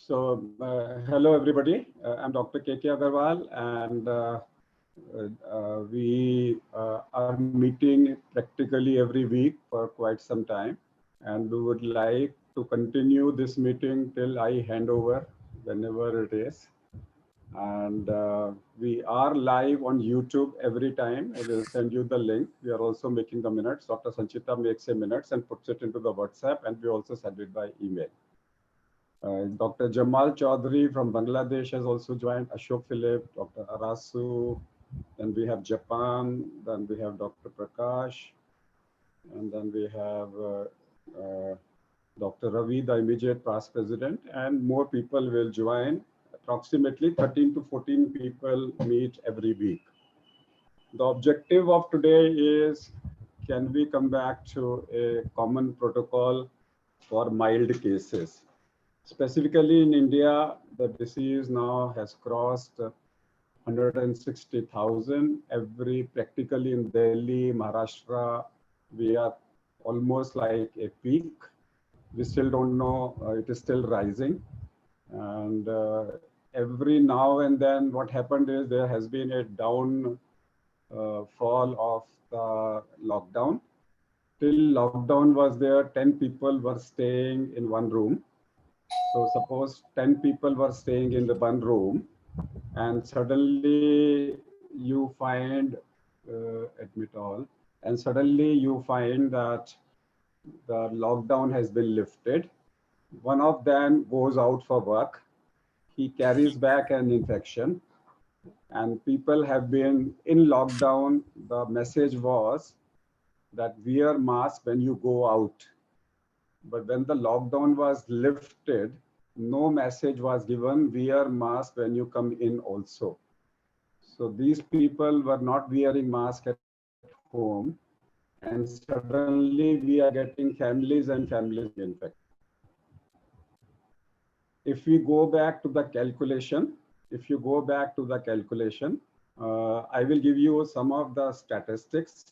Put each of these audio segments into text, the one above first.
Hello everybody. I'm Dr. K.K. Agarwal, and we are meeting practically every week for quite some time. And we would like to continue this meeting till I hand over, whenever it is. And we are live on YouTube every time. I will send you the link. We are also making the minutes. Dr. Sanchita makes a minutes and puts it into the WhatsApp, and we also send it by email. Dr. Jamal Chaudhary from Bangladesh has also joined, Ashok Philip, Dr. Arasu, then we have Japan, then we have Dr. Prakash, and then we have Dr. Ravi, the immediate past president, and more people will join. Approximately 13 to 14 people meet every week. The objective of today is, can we come back to a common protocol for mild cases? Specifically in India, the disease now has crossed 160,000 practically in Delhi, Maharashtra. We are almost like a peak. We still don't know, it is still rising. And every now and then what happened is there has been a down fall of the lockdown. Till lockdown was there, 10 people were staying in one room. So suppose 10 people were staying in the one room, and suddenly you find, admit all, and suddenly you find that the lockdown has been lifted. One of them goes out for work. He carries back an infection, and people have been in lockdown. The message was that wear mask when you go out. But when the lockdown was lifted, no message was given, wear mask when you come in also. So these people were not wearing mask at home, and suddenly we are getting families and families infected. If we go back to the calculation, I will give you some of the statistics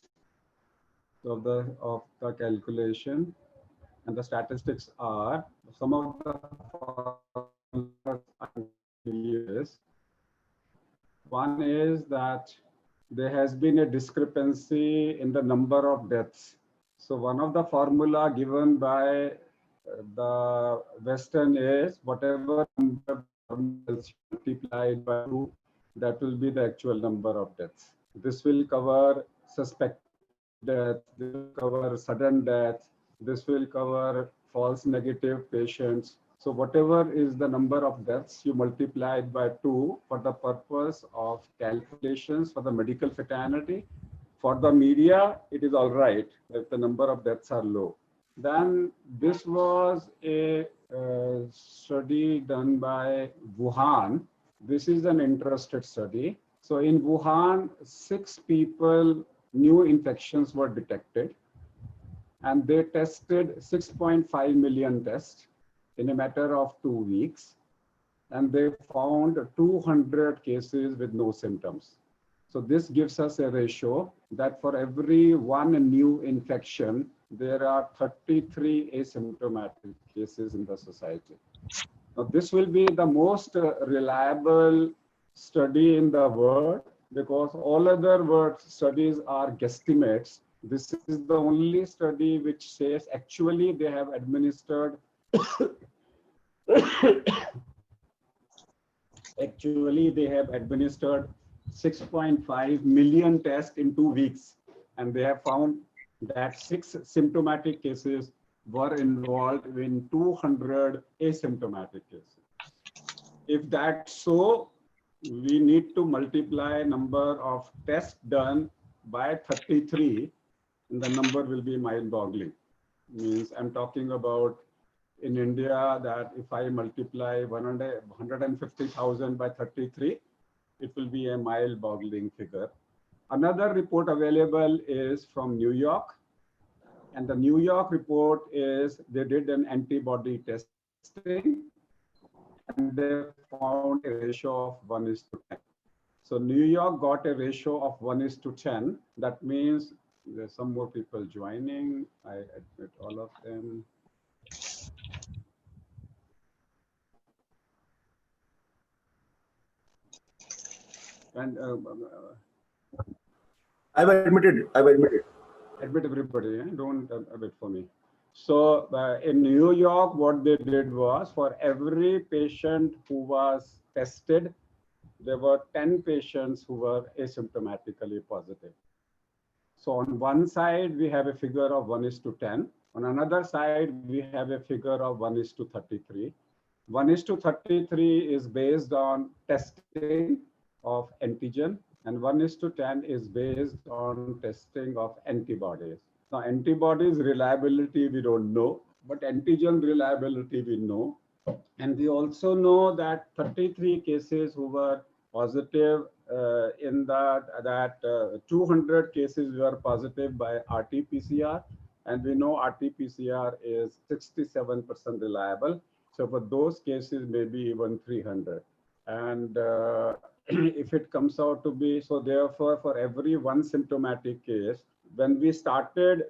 of the calculation. And the statistics are, some of the one is that there has been a discrepancy in the number of deaths. So one of the formula given by the Western is whatever number multiplied by 2, that will be the actual number of deaths. This will cover suspected death, this will cover sudden death, this will cover false negative patients. So whatever is the number of deaths, you multiply it by 2 for the purpose of calculations for the medical fraternity. For the media, it is all right if the number of deaths are low. Then this was a study done by Wuhan. This is an interested study. So in Wuhan, 6 people, new infections were detected, and they tested 6.5 million tests in a matter of 2 weeks, and they found 200 cases with no symptoms. So this gives us a ratio that for every 1 new infection, there are 33 asymptomatic cases in the society. Now this will be the most reliable study in the world, because all other studies are guesstimates. This is the only study which says actually they have administered 6.5 million tests in 2 weeks, and they have found that 6 symptomatic cases were involved in 200 asymptomatic cases. If that's so, we need to multiply number of tests done by 33, and the number will be mind-boggling. Means I'm talking about in India that if I multiply 150,000 by 33, it will be a mind-boggling figure. Another report available is from New York. And the New York report is they did an antibody testing, and they found a ratio of 1:10. So New York got a ratio of 1:10. That means there's some more people joining. I admit all of them. And I've admitted. admit everybody, don't admit for me. So in New York, what they did was for every patient who was tested, there were 10 patients who were asymptomatically positive. So on one side, we have a figure of 1:10. On another side, we have a figure of 1:33. 1:33 is based on testing of antigen, and 1:10 is based on testing of antibodies. Now, antibodies reliability, we don't know, but antigen reliability, we know. And we also know that 33 cases who were positive in that 200 cases were positive by RT-PCR, and we know RT-PCR is 67% reliable. So for those cases, maybe even 300. And if it comes out to be, so therefore, for every one symptomatic case, when we started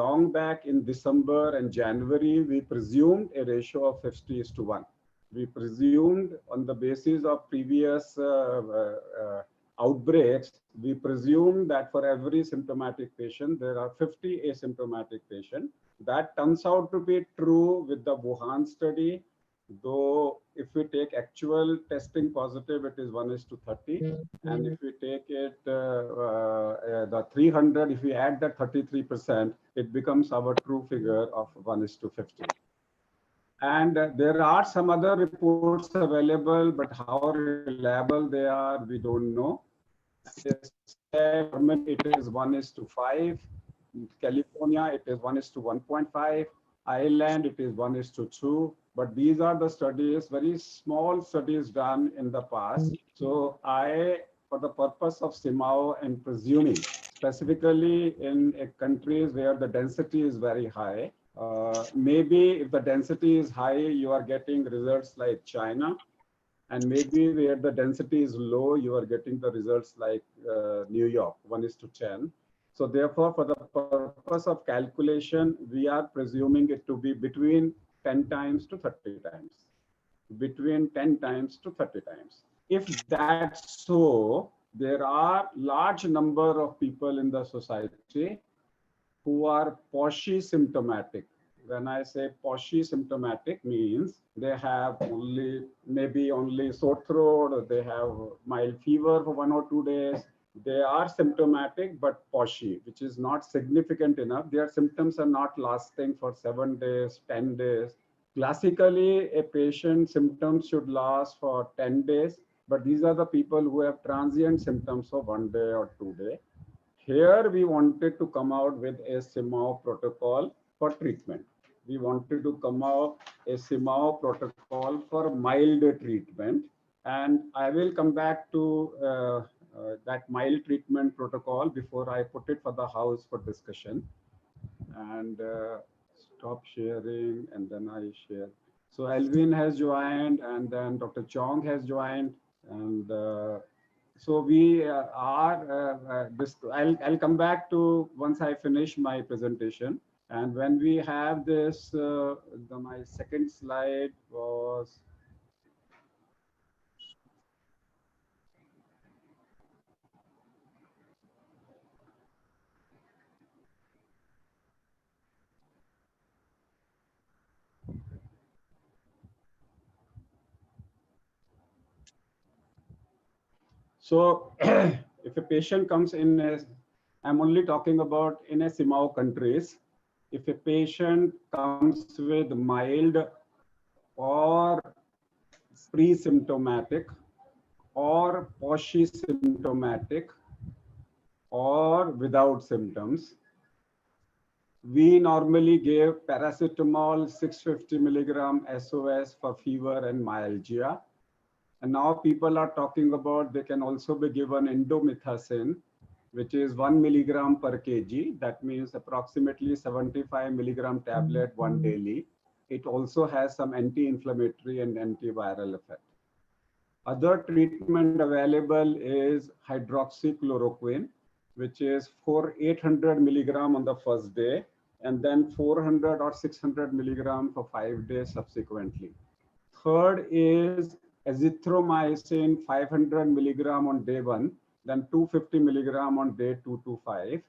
long back in December and January, we presumed a ratio of 50:1. We presumed on the basis of previous outbreaks, we presumed that for every symptomatic patient, there are 50 asymptomatic patients. That turns out to be true with the Wuhan study, though if we take actual testing positive, it is 1:30. And if we take it, the 300, if we add that 33%, it becomes our true figure of 1:50. And there are some other reports available, but how reliable they are, we don't know. It is 1:5. California, it is 1:1.5. Ireland, it is 1:2. But these are the studies, very small studies done in the past. So for the purpose of CMAAO and presuming, specifically in countries where the density is very high, maybe if the density is high, you are getting results like China. And maybe where the density is low, you are getting the results like New York, 1:10. So therefore, for the purpose of calculation, we are presuming it to be between 10 times to 30 times. Between 10 times to 30 times. If that's so, there are large number of people in the society who are poshy-symptomatic. When I say poshy-symptomatic means they have maybe only sore throat, or they have mild fever for 1 or 2 days. They are symptomatic but poshy, which is not significant enough. Their symptoms are not lasting for 7 days, 10 days. Classically, a patient's symptoms should last for 10 days, but these are the people who have transient symptoms of 1 day or 2 days. Here, we wanted to come out with a CMAAO protocol for treatment. We wanted to come out a CMAAO protocol for mild treatment. And I will come back to that mild treatment protocol before I put it for the house for discussion. And stop sharing, and then I share. So Alvin has joined, and then Dr. Chong has joined, and so we I'll come back to once I finish my presentation. And when we have this, my second slide was. So if a patient comes in I'm only talking about in a CMAAO countries. If a patient comes with mild or pre-symptomatic or poshy-symptomatic or without symptoms, we normally give paracetamol 650 milligram SOS for fever and myalgia. And now people are talking about they can also be given indomethacin, which is 1 milligram per kg. That means approximately 75 milligram tablet one daily. It also has some anti-inflammatory and antiviral effect. Other treatment available is hydroxychloroquine, which is 800 milligram on the first day, and then 400 or 600 milligram for 5 days subsequently. Third is azithromycin 500 milligram on day 1, then 250 milligram on day 2 to 5.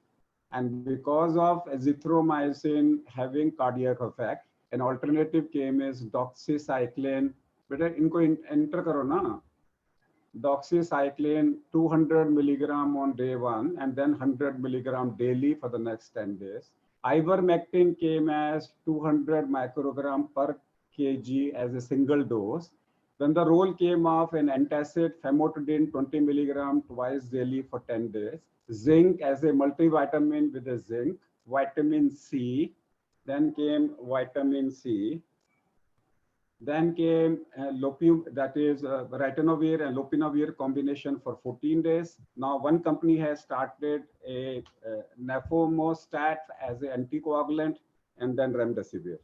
And because of azithromycin having cardiac effect, an alternative came is doxycycline. Beta inko enter karo na. Doxycycline 200 milligram on day 1 and then 100 milligram daily for the next 10 days. Ivermectin came as 200 microgram per kg as a single dose. Then the role came of an antacid famotidine 20 milligram twice daily for 10 days. Zinc as a multivitamin with a zinc, vitamin C. Then came vitamin C. Then came that is ritonavir and lopinavir combination for 14 days. Now one company has started a nafomostat as an anticoagulant and then remdesivir.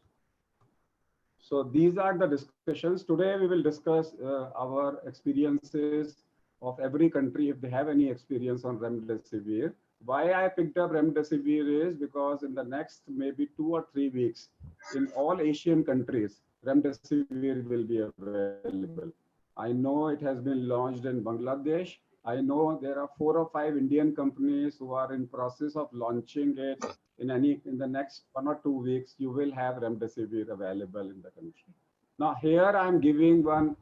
So these are the discussions. Today we will discuss our experiences of every country if they have any experience on remdesivir. Why I picked up remdesivir is because in the next maybe 2 or 3 weeks in all Asian countries, remdesivir will be available. I know it has been launched in Bangladesh. I know there are 4 or 5 Indian companies who are in process of launching it. In the next 1 or 2 weeks, you will have remdesivir available in the country. Now here I'm giving one,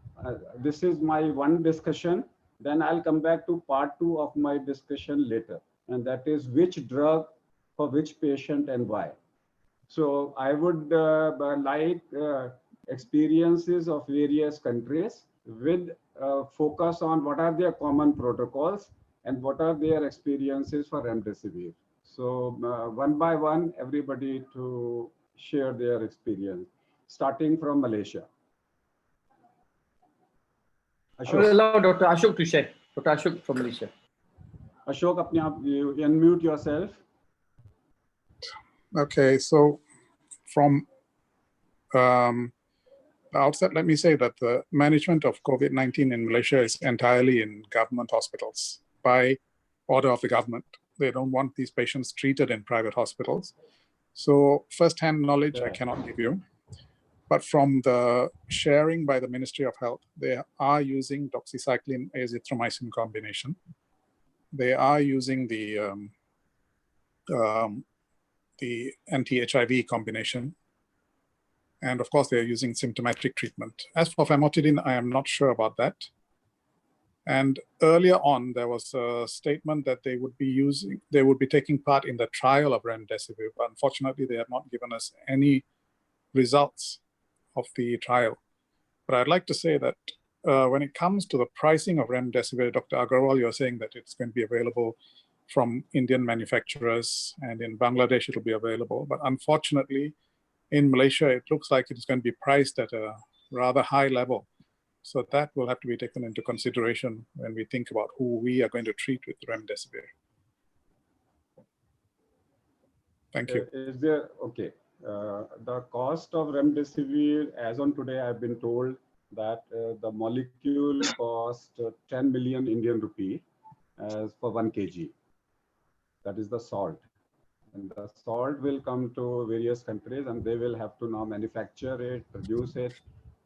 this is my one discussion. Then I'll come back to part 2 of my discussion later. And that is which drug for which patient and why. So I would like experiences of various countries with focus on what are their common protocols and what are their experiences for remdesivir. So one by one, everybody to share their experience, starting from Malaysia. I will allow Dr. Ashok to share. Dr. Ashok from Malaysia. Ashok, you unmute yourself. Okay, so from the outset, let me say that the management of COVID-19 in Malaysia is entirely in government hospitals by order of the government. They don't want these patients treated in private hospitals. So first-hand knowledge I cannot give you. But from the sharing by the Ministry of Health, they are using doxycycline azithromycin combination. They are using the anti-HIV combination. And of course, they're using symptomatic treatment. As for famotidine, I am not sure about that. And earlier on, there was a statement that they would be taking part in the trial of remdesivir, but unfortunately, they have not given us any results of the trial. But I'd like to say that when it comes to the pricing of remdesivir, Dr. Agarwal, you're saying that it's going to be available from Indian manufacturers, and in Bangladesh, it'll be available. But unfortunately, in Malaysia, it looks like it's going to be priced at a rather high level. So that will have to be taken into consideration when we think about who we are going to treat with remdesivir. Thank you. Is there, okay. The cost of remdesivir, as on today, I've been told that the molecule cost 10 million Indian rupee as for 1 kg. That is the salt. And the salt will come to various countries and they will have to now manufacture it, produce it,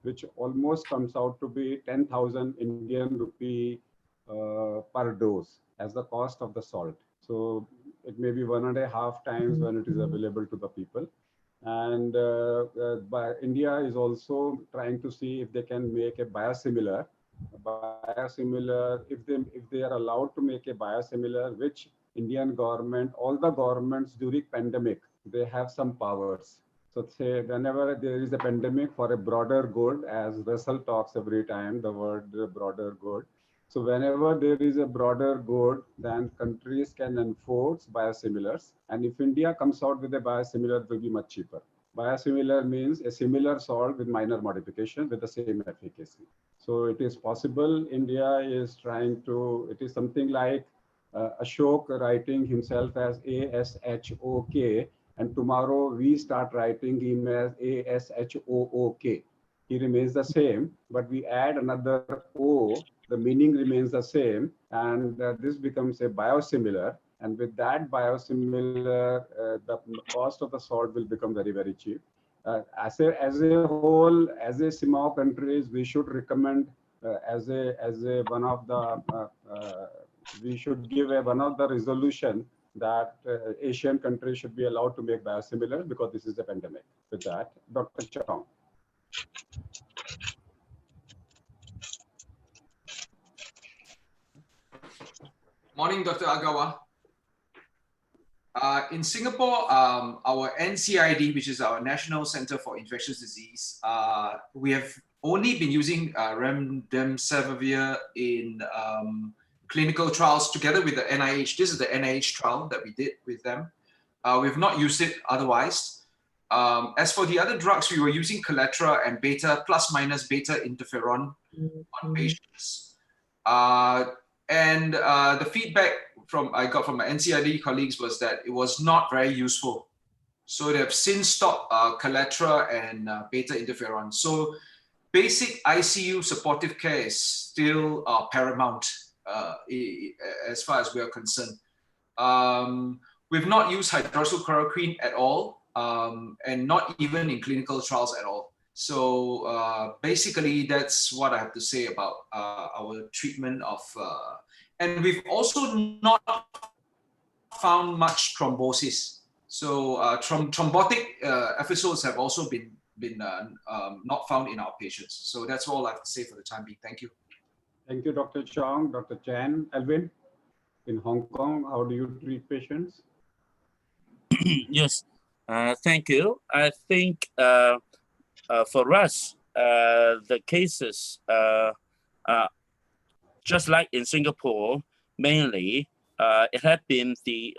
which almost comes out to be 10,000 Indian rupee per dose as the cost of the salt. So it may be 1.5 times when it is available to the people. And India is also trying to see if they can make a biosimilar. If they are allowed to make a biosimilar, which Indian government, all the governments during pandemic, they have some powers. So say whenever there is a pandemic for a broader good, as Russell talks every time, the word broader good. So whenever there is a broader good, then countries can enforce biosimilars. And if India comes out with a biosimilar, it will be much cheaper. Biosimilar means a similar salt with minor modification with the same efficacy. So it is possible. India is trying to, it is something like Ashok writing himself as ASHOK, and tomorrow we start writing him as ASHOOK. He remains the same, but we add another O, the meaning remains the same, and this becomes a biosimilar. And with that biosimilar, the cost of the salt will become very, very cheap. As a whole, as a CMAAO countries, we should recommend as a one of the we should give one of the resolution that Asian countries should be allowed to make biosimilars because this is a pandemic. With that, Dr. Chong. Morning, Dr. Agawa. In Singapore, our NCID, which is our National Center for Infectious Disease, we have only been using Remdesivir in clinical trials together with the NIH. This is the NIH trial that we did with them. We've not used it otherwise. As for the other drugs, we were using Coletra and beta plus minus beta interferon on patients. And the feedback I got from my NCID colleagues was that it was not very useful. So they have since stopped Coletra and beta interferon. So basic ICU supportive care is still paramount as far as we are concerned. We've not used hydroxychloroquine at all, and not even in clinical trials at all. So basically, that's what I have to say about our treatment of, and we've also not found much thrombosis. So thrombotic episodes have also been not found in our patients. So that's all I have to say for the time being. Thank you. Thank you, Dr. Chong. Dr. Chan. Alvin, in Hong Kong, how do you treat patients? Yes, thank you. I think for us, the cases, just like in Singapore, mainly, it had been the,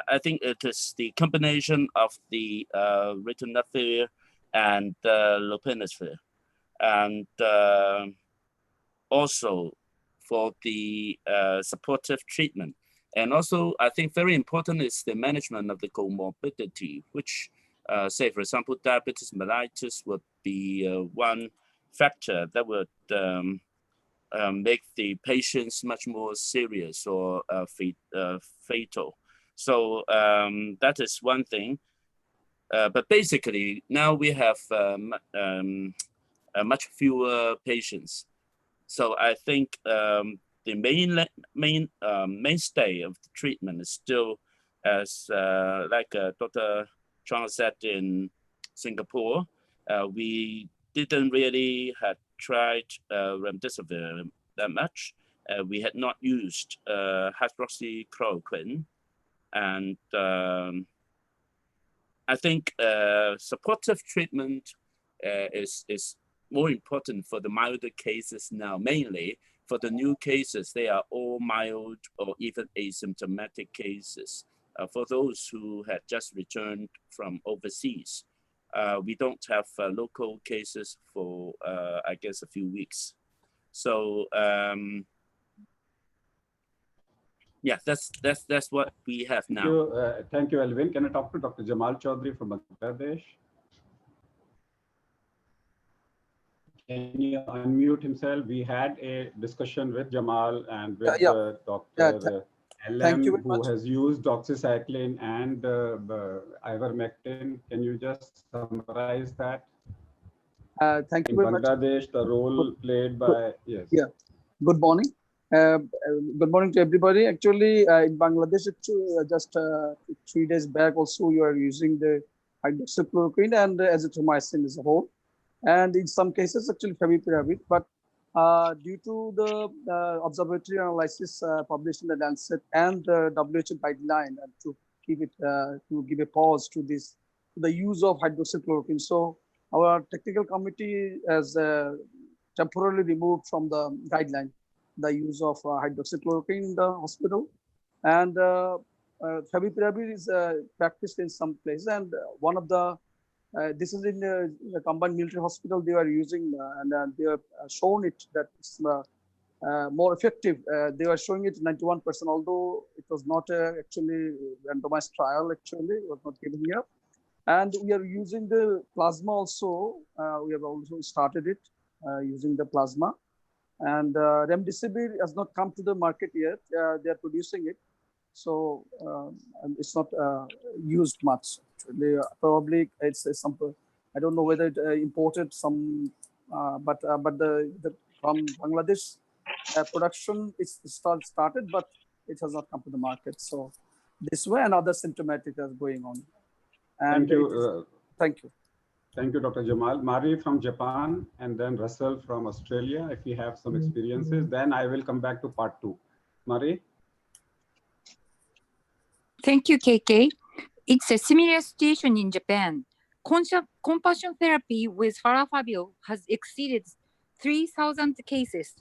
I think it is the combination of the Remdesivir and Remdesivir. And also for the supportive treatment. And also, I think very important is the management of the comorbidity, which, say, for example, diabetes mellitus would be one factor that would make the patients much more serious or fatal. So that is one thing. But basically, now we have much fewer patients. So I think the mainstay of the treatment is still, as like Dr. Chong said in Singapore, we didn't really had tried Remdesivir that much. We had not used hydroxychloroquine, and I think supportive treatment is more important for the milder cases now. Mainly for the new cases, they are all mild or even asymptomatic cases. For those who had just returned from overseas, we don't have local cases for, I guess, a few weeks. So yeah, that's what we have now. Thank you, Alvin. Can I talk to Dr. Jamal Chaudhary from Bangladesh? Can you unmute himself? We had a discussion with Jamal and with Dr. LM, who has used doxycycline and ivermectin. Can you just summarize that? Thank you very much. In Bangladesh, the role played by, yes. Yeah, good morning. Good morning to everybody. Actually, in Bangladesh, just 3 days back also, you are using the hydroxychloroquine and azithromycin as a whole. And in some cases, actually, favipiravir. But due to the observatory analysis published in the Lancet and the WHO guideline, and to keep it to give a pause to this, the use of hydroxychloroquine. So our technical committee has temporarily removed from the guideline the use of hydroxychloroquine in the hospital, and favipiravir is practiced in some places. And one of the this is in the combined military hospital they are using, and they have shown it that it's more effective. They were showing it 91%, although it was not actually randomized trial. Actually, it was not given here. And we are using the plasma also. We have also started it using the plasma. And Remdesivir has not come to the market yet. They are producing it. So it's not used much. Actually, probably it's some, I don't know whether it imported some, but the from Bangladesh. Production is started, but it has not come to the market. So this way and other symptomatic is going on. And thank you. Thank you. Thank you, Dr. Jamal. Mari from Japan, and then Russell from Australia. If you have some experiences, then I will come back to part 2. Mari? Thank you, KK. It's a similar situation in Japan. Compassion therapy with farafabil has exceeded 3,000 cases.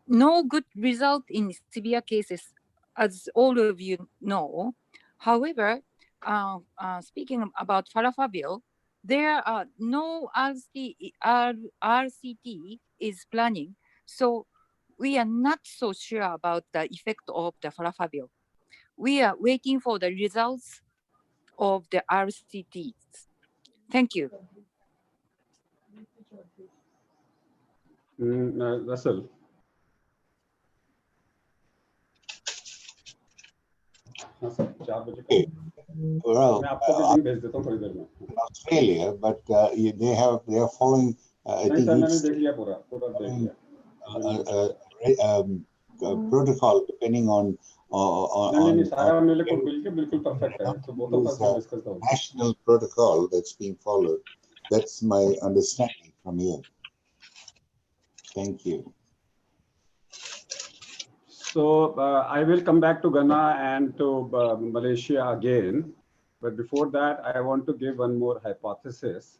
No good result in severe cases, as all of you know. However, speaking about farafabil, there are no RCT is planning, so we are not so sure about the effect of the farafabil. We are waiting for the results of the RCTs. Thank you. Russell. Okay. Well, in Australia, but they are following. I think protocol depending on national protocol that's being followed. That's my understanding from you. Thank you. So I will come back to Ghana and to Malaysia again. But before that, I want to give one more hypothesis,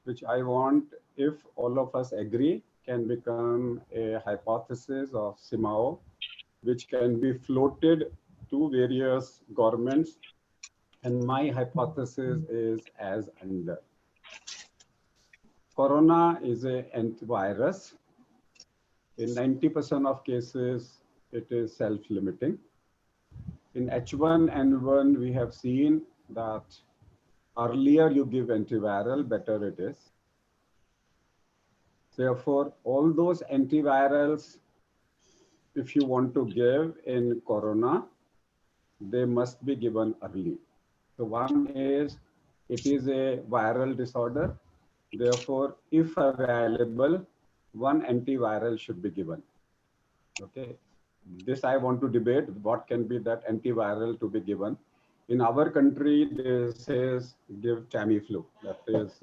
which I want, if all of us agree, can become a hypothesis of CMAAO, which can be floated to various governments. And my hypothesis is as under. Corona is an antivirus. In 90% of cases, it is self-limiting. In H1N1, we have seen that earlier you give antiviral, better it is. Therefore, all those antivirals, if you want to give in Corona, they must be given early. So one is, it is a viral disorder. Therefore, if available, one antiviral should be given. Okay. This I want to debate, what can be that antiviral to be given. In our country, they says give Tamiflu, that is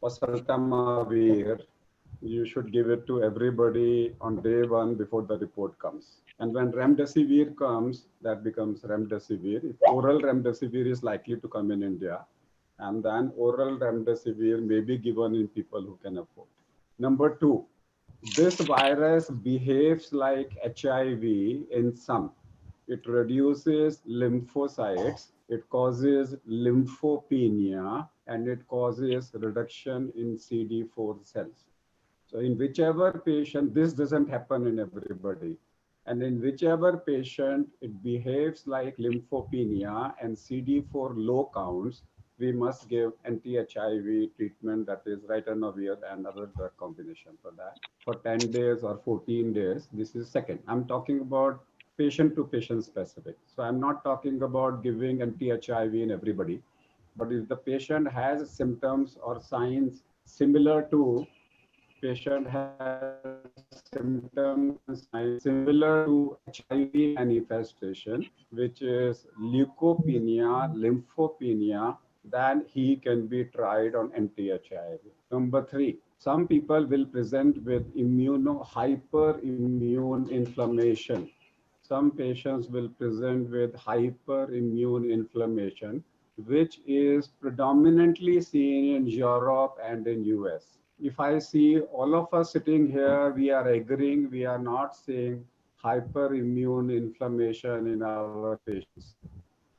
oseltamivir. You should give it to everybody on day 1 before the report comes. And when Remdesivir comes, that becomes Remdesivir. If oral Remdesivir is likely to come in India, and then oral Remdesivir may be given in people who can afford. Number 2, this virus behaves like HIV in some. It reduces lymphocytes, it causes lymphopenia, and it causes reduction in CD4 cells. So in whichever patient, this doesn't happen in everybody. And in whichever patient it behaves like lymphopenia and CD4 low counts, we must give anti-HIV treatment, that is ritonavir and other drug combination for that, for 10 days or 14 days. This is second. I'm talking about patient to patient specific. So I'm not talking about giving anti-HIV in everybody, but if the patient has symptoms or signs similar to patient has symptoms and signs similar to HIV manifestation, which is leukopenia, lymphopenia, then he can be tried on anti-HIV. Number 3, some people will present with hyperimmune inflammation. Some patients will present with hyperimmune inflammation, which is predominantly seen in Europe and in US. If I see all of us sitting here, we are agreeing, we are not seeing hyperimmune inflammation in our patients.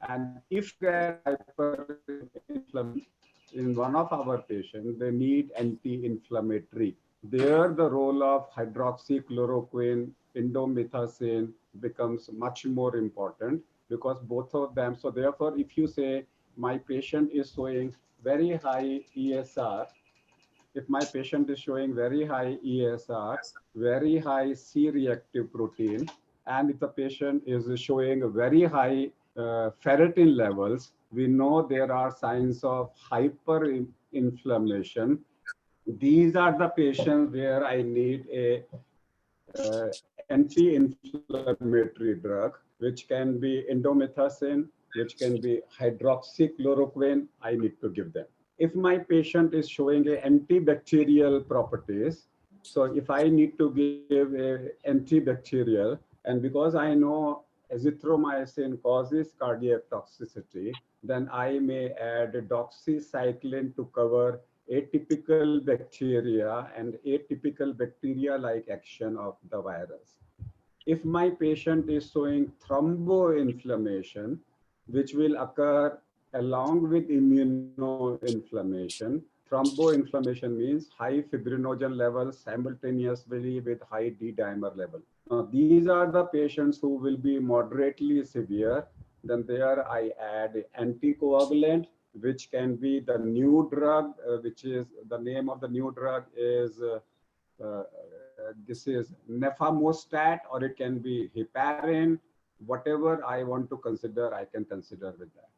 And if there is hyperinflammation in one of our patients, they need anti-inflammatory. There, the role of hydroxychloroquine, indomethacin becomes much more important, because both of them. So therefore, if you say my patient is showing very high ESR, if my patient is showing very high ESR, very high C-reactive protein, and if the patient is showing very high ferritin levels, we know there are signs of hyperinflammation. These are the patients where I need a anti-inflammatory drug, which can be indomethacin, which can be hydroxychloroquine, I need to give them. If my patient is showing a antibacterial properties, so if I need to give a antibacterial, and because I know azithromycin causes cardiac toxicity, then I may add doxycycline to cover atypical bacteria and atypical bacteria-like action of the virus. If my patient is showing thromboinflammation, which will occur along with immunoinflammation, thromboinflammation means high fibrinogen levels simultaneously with high D-dimer level. Now, these are the patients who will be moderately severe. Then there I add anticoagulant, which can be the new drug, which is the name of the new drug is this is nefamostat, or it can be heparin. Whatever I want to consider, I can consider with that.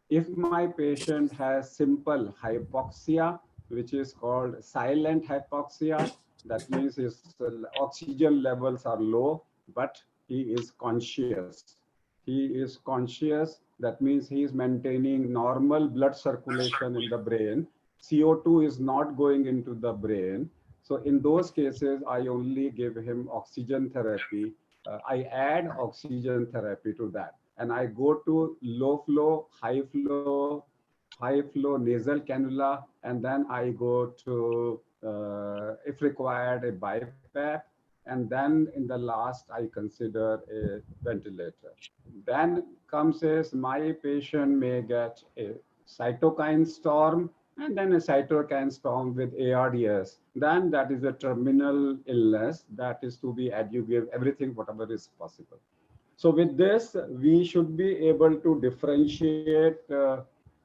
If my patient has simple hypoxia, which is called silent hypoxia, that means his oxygen levels are low, but he is conscious. He is conscious. That means he is maintaining normal blood circulation in the brain. CO2 is not going into the brain. So in those cases, I only give him oxygen therapy. I add oxygen therapy to that. And I go to low flow, high flow nasal cannula, and then I go to, if required, a BiPAP. And then in the last, I consider a ventilator. Then comes as my patient may get a cytokine storm, and then a cytokine storm with ARDS. Then that is a terminal illness that is to be, you give everything, whatever is possible. So with this, we should be able to differentiate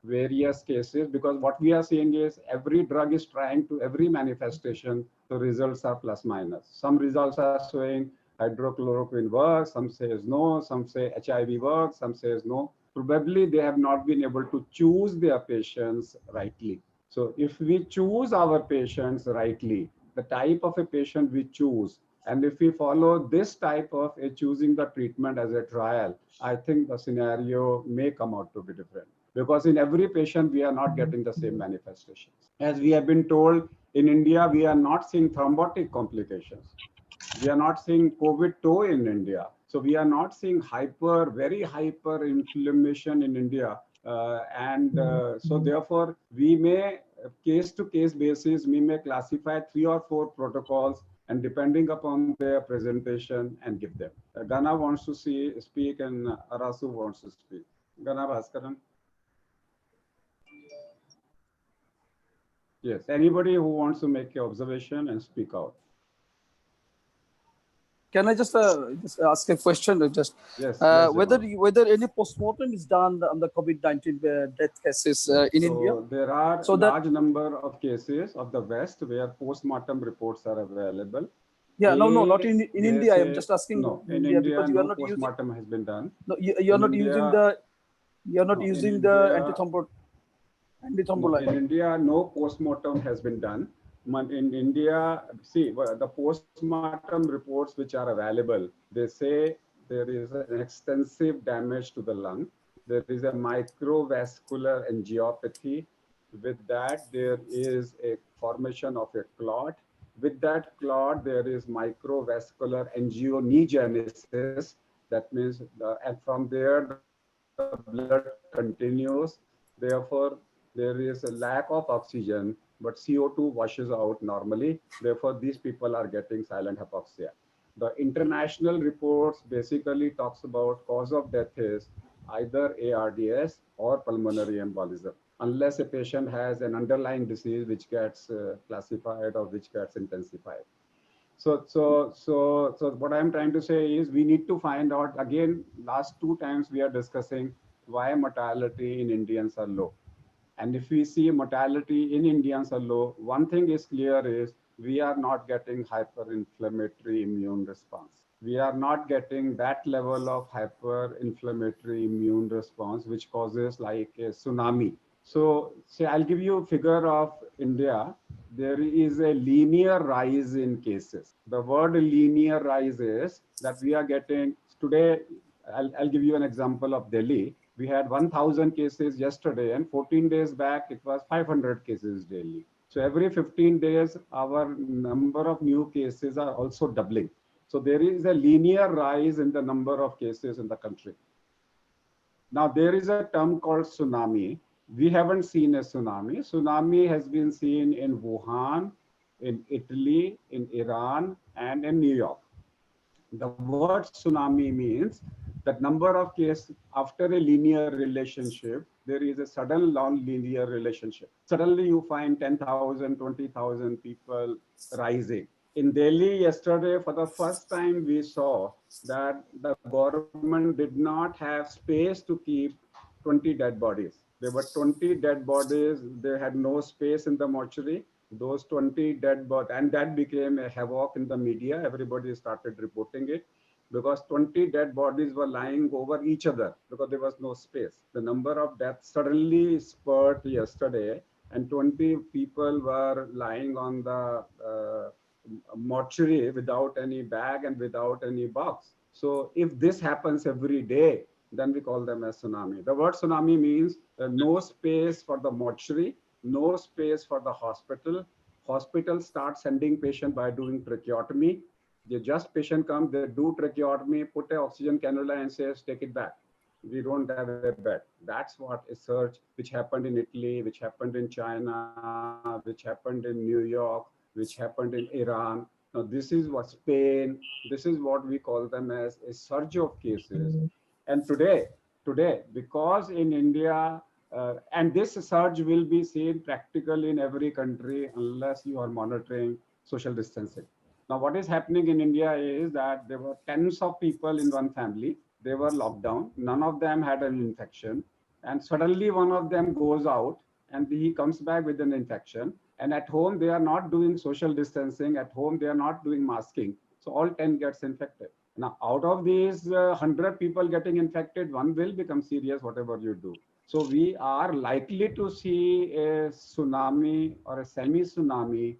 various cases, because what we are seeing is every drug is trying to every manifestation. The results are plus minus. Some results are showing hydrochloroquine works, some says no, some say HIV works, some says no. Probably they have not been able to choose their patients rightly. So if we choose our patients rightly, the type of a patient we choose, and if we follow this type of a choosing the treatment as a trial, I think the scenario may come out to be different. Because in every patient, we are not getting the same manifestations. As we have been told, in India, we are not seeing thrombotic complications. We are not seeing COVID-2 in India. So we are not seeing very hyper inflammation in India. So therefore, we may, case to case basis, we may classify 3 or 4 protocols, and depending upon their presentation, and give them. Gana wants to speak, and Arasu wants to speak. Gana Bhaskaran. Yes, anybody who wants to make an observation and speak out. Can I just ask a question? Yes. Whether any postmortem is done on the COVID-19 death cases in India? There are a large number of cases of the West where postmortem reports are available. Yeah, not in India. I'm just asking. No, in India, because you are not postmortem has been done. No, you're not using the. You're not using the antithrombolytic. In India, no postmortem has been done. In India, see, the postmortem reports which are available, they say there is an extensive damage to the lung. There is a microvascular angiopathy. With that, there is a formation of a clot. With that clot, there is microvascular angiogenesis. That means, and from there, the blood continues. Therefore, there is a lack of oxygen, but CO2 washes out normally. Therefore, these people are getting silent hypoxia. The international reports basically talks about cause of death is either ARDS or pulmonary embolism, unless a patient has an underlying disease which gets classified or which gets intensified. So what I'm trying to say is we need to find out, again, last 2 times we are discussing why mortality in Indians are low. And if we see mortality in Indians are low, one thing is clear is we are not getting hyperinflammatory immune response. We are not getting that level of hyperinflammatory immune response, which causes like a tsunami. So say I'll give you a figure of India. there is a linear rise in cases. The word linear rise is that we are getting today. I'll give you an example of Delhi. We had 1,000 cases yesterday, and 14 days back, it was 500 cases daily. So every 15 days, our number of new cases are also doubling. So there is a linear rise in the number of cases in the country. Now, there is a term called tsunami. We haven't seen a tsunami. Tsunami has been seen in Wuhan, in Italy, in Iran, and in New York. The word tsunami means that number of cases after a linear relationship, there is a sudden non-linear relationship. Suddenly you find 10,000, 20,000 people rising. In Delhi yesterday, for the first time, we saw that the government did not have space to keep 20 dead bodies. There were 20 dead bodies. They had no space in the mortuary. Those 20 dead bodies, and that became a havoc in the media. Everybody started reporting it because 20 dead bodies were lying over each other because there was no space. The number of deaths suddenly spurred yesterday, and 20 people were lying on the mortuary without any bag and without any box. So if this happens every day, then we call them a tsunami. The word tsunami means no space for the mortuary, no space for the hospital. Hospital start sending patient by doing tracheotomy. The just patient come, they do tracheotomy, put an oxygen cannula and says, take it back. We don't have a bed. That's what a surge which happened in Italy, which happened in China, which happened in New York, which happened in Iran. Now this is what Spain, this is what we call them as a surge of cases. And today, because in India, and this surge will be seen practically in every country unless you are monitoring social distancing. Now, what is happening in India is that there were tens of people in one family. They were locked down. None of them had an infection. And suddenly one of them goes out and he comes back with an infection. And at home, they are not doing social distancing. At home, they are not doing masking. So all 10 gets infected. Now, out of these 100 people getting infected, one will become serious, whatever you do. So we are likely to see a tsunami or a semi-tsunami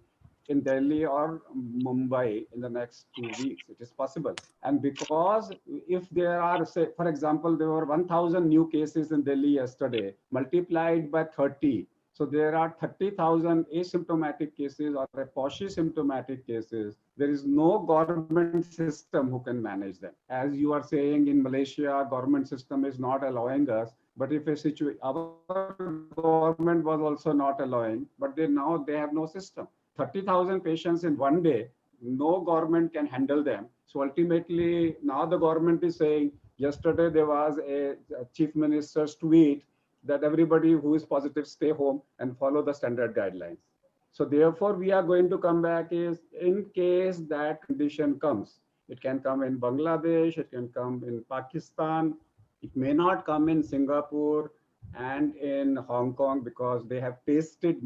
in Delhi or Mumbai in the next 2 weeks. It is possible. And because if there are, say, for example, there were 1,000 new cases in Delhi yesterday, multiplied by 30. So there are 30,000 asymptomatic cases or symptomatic cases. There is no government system who can manage them. As you are saying in Malaysia, government system is not allowing us. But if a situation, our government was also not allowing, but now they have no system. 30,000 patients in one day, no government can handle them. So ultimately, now the government is saying, yesterday there was a chief minister's tweet that everybody who is positive stay home and follow the standard guidelines. So therefore, we are going to come back is in case that condition comes. It can come in Bangladesh, it can come in Pakistan, it may not come in Singapore and in Hong Kong because they have tasted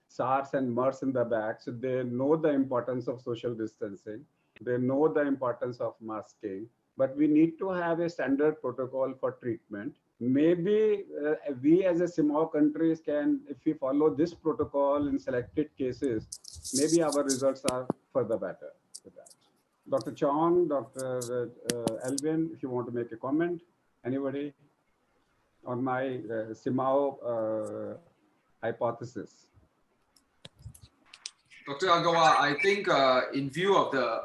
SARS and MERS in the back. So they know the importance of social distancing. They know the importance of masking. But we need to have a standard protocol for treatment. Maybe we as a small countries can, if we follow this protocol in selected cases, maybe our results are further better with that. Dr. Chong, Dr. Elvin, if you want to make a comment, anybody on my CMAAO hypothesis? Dr. Agawa, I think in view of the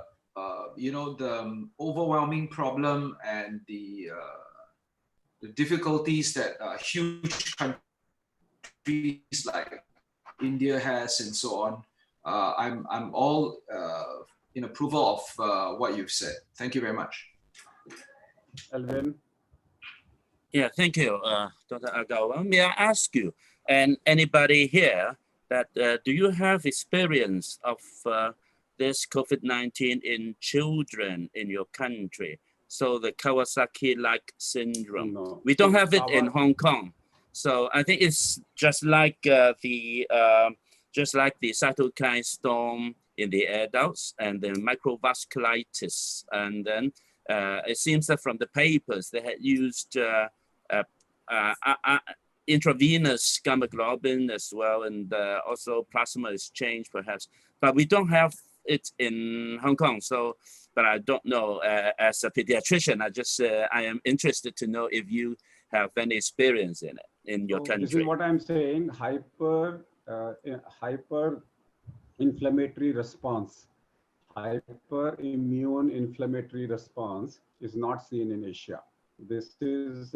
the overwhelming problem and the difficulties that huge countries like India has and so on, I'm all in approval of what you've said. Thank you very much. Elvin? Yeah, thank you, Dr. Agawa. May I ask you, and anybody here, that do you have experience of this COVID-19 in children in your country? So the Kawasaki-like syndrome. No. We don't have it in Hong Kong. So I think it's just like the cytokine storm in the adults and the microvasculitis. And then it seems that from the papers they had used intravenous gamma globin as well, and also plasma exchange perhaps. But we don't have it in Hong Kong, so. But I don't know. As a pediatrician, I am interested to know if you have any experience in it in your country. This is what I'm saying. Hyper inflammatory response, hyperimmune inflammatory response is not seen in Asia. This is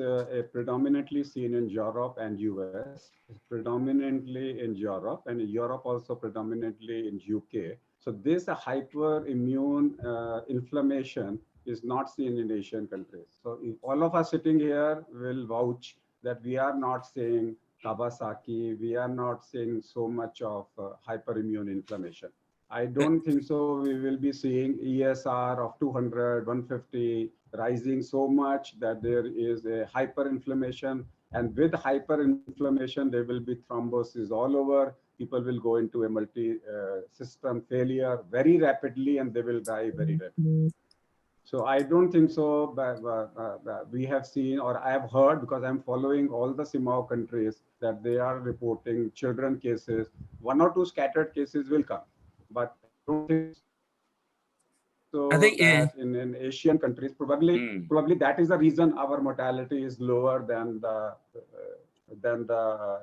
predominantly seen in Europe and US, predominantly in Europe, and in Europe also predominantly in UK. So this hyperimmune inflammation is not seen in Asian countries. So if all of us sitting here will vouch that we are not seeing Kawasaki, we are not seeing so much of hyperimmune inflammation. I don't think so. We will be seeing ESR of 200, 150 rising so much that there is a hyperinflammation. And with hyperinflammation, there will be thrombosis all over. People will go into a multi-system failure very rapidly, and they will die very rapidly. So I don't think so. We have seen, or I have heard, because I'm following all the CMAAO countries, that they are reporting children cases. 1 or 2 scattered cases will come. But I don't think so. I think in Asian countries, probably that is the reason our mortality is lower than the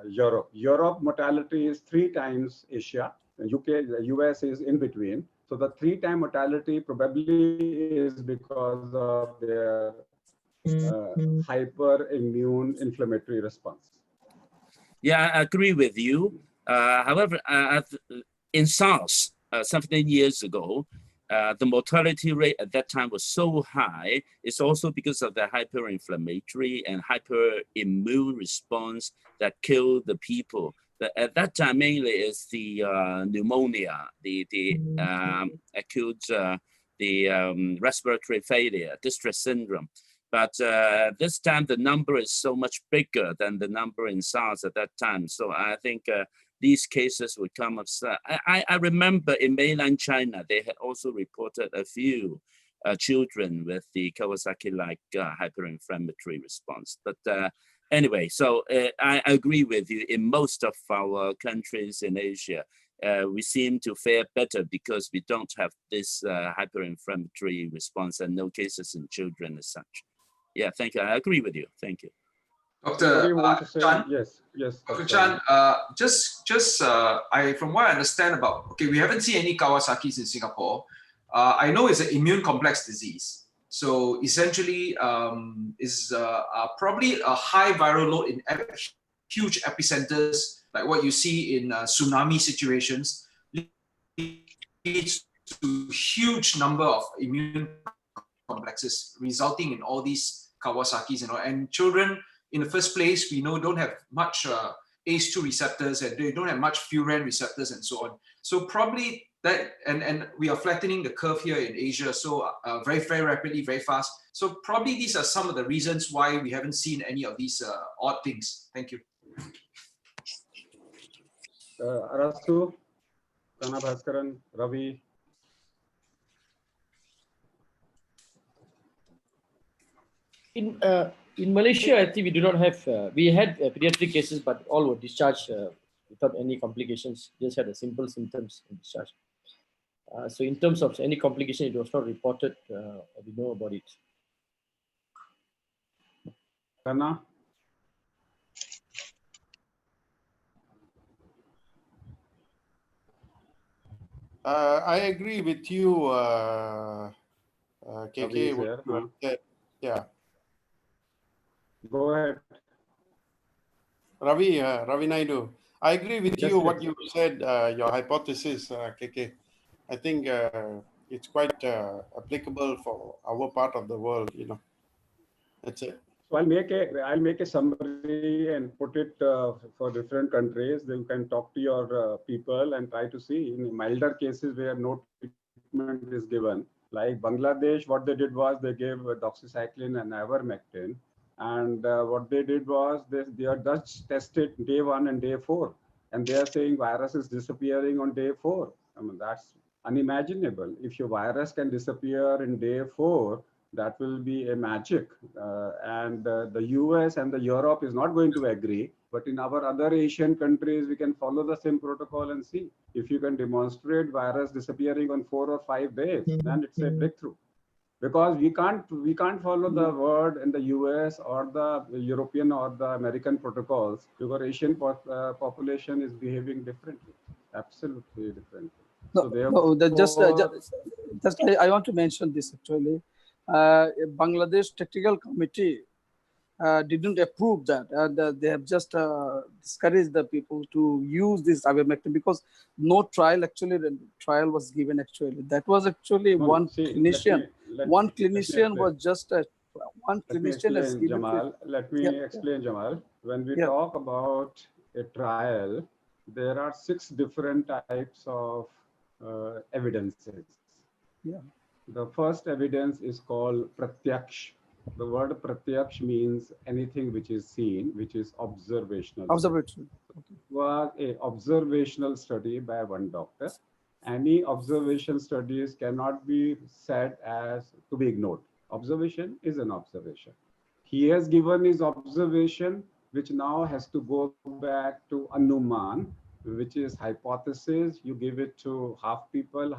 Europe. Europe mortality is 3 times Asia. UK, the US is in between. So the 3-time mortality probably is because of their hyperimmune inflammatory response. Yeah, I agree with you. However, in SARS, 17 years ago, the mortality rate at that time was so high. It's also because of the hyperinflammatory and hyperimmune response that killed the people. But at that time, mainly it's the pneumonia, the acute respiratory failure, distress syndrome. But this time, the number is so much bigger than the number in SARS at that time. So I think these cases would come up. I remember in mainland China, they had also reported a few children with the Kawasaki-like hyperinflammatory response. But anyway, so I agree with you. In most of our countries in Asia, we seem to fare better because we don't have this hyperinflammatory response and no cases in children as such. Yeah, thank you. I agree with you. Thank you. Dr. Chan? Yes. Dr. Chan, from what I understand about, okay, we haven't seen any Kawasaki's in Singapore. I know it's an immune complex disease. So essentially, is probably a high viral load in huge epicenters, like what you see in tsunami situations, leads to huge number of immune complexes, resulting in all these Kawasaki's, and children in the first place, we know don't have much ACE2 receptors, and they don't have much furan receptors and so on. So probably that, and we are flattening the curve here in Asia, so very, very rapidly, very fast. So probably these are some of the reasons why we haven't seen any of these odd things. Thank you. Arasu, Kana Bhaskaran, Ravi. In Malaysia, I think we do not have, we had pediatric cases, but all were discharged without any complications, just had a simple symptoms and discharge. So in terms of any complication, it was not reported, we know about it. Kana? I agree with you, KK. Yeah. Go ahead. Ravi Naidu. I agree with you what you said, your hypothesis, KK. I think it's quite applicable for our part of the world, That's it. So I'll make a summary and put it for different countries. Then you can talk to your people and try to see in milder cases where no treatment is given. Like Bangladesh, what they did was they gave doxycycline and ivermectin. And what they did was they are just tested day 1 and day 4. And they are saying virus is disappearing on day 4. I mean, that's unimaginable. If your virus can disappear in day 4, that will be a magic. And the US and the Europe is not going to agree. But in our other Asian countries, we can follow the same protocol and see. If you can demonstrate virus disappearing on 4 or 5 days, then it's a breakthrough. Because we can't follow the word in the US or the European or the American protocols, because Asian population is behaving differently, absolutely differently. So I want to mention this actually. Bangladesh Technical Committee didn't approve that, and they have just discouraged the people to use this ivermectin because no trial was given actually. That was actually one clinician. One clinician was just one clinician has given. Jamal, let me explain, Jamal. When we talk about a trial, there are 6 different types of evidences. Yeah. The first evidence is called pratyaksh. The word pratyaksh means anything which is seen, which is observational. Observational. Okay. Was a observational study by one doctor. Any observation studies cannot be said as to be ignored. Observation is an observation. He has given his observation, which now has to go back to anuman, which is hypothesis. You give it to half people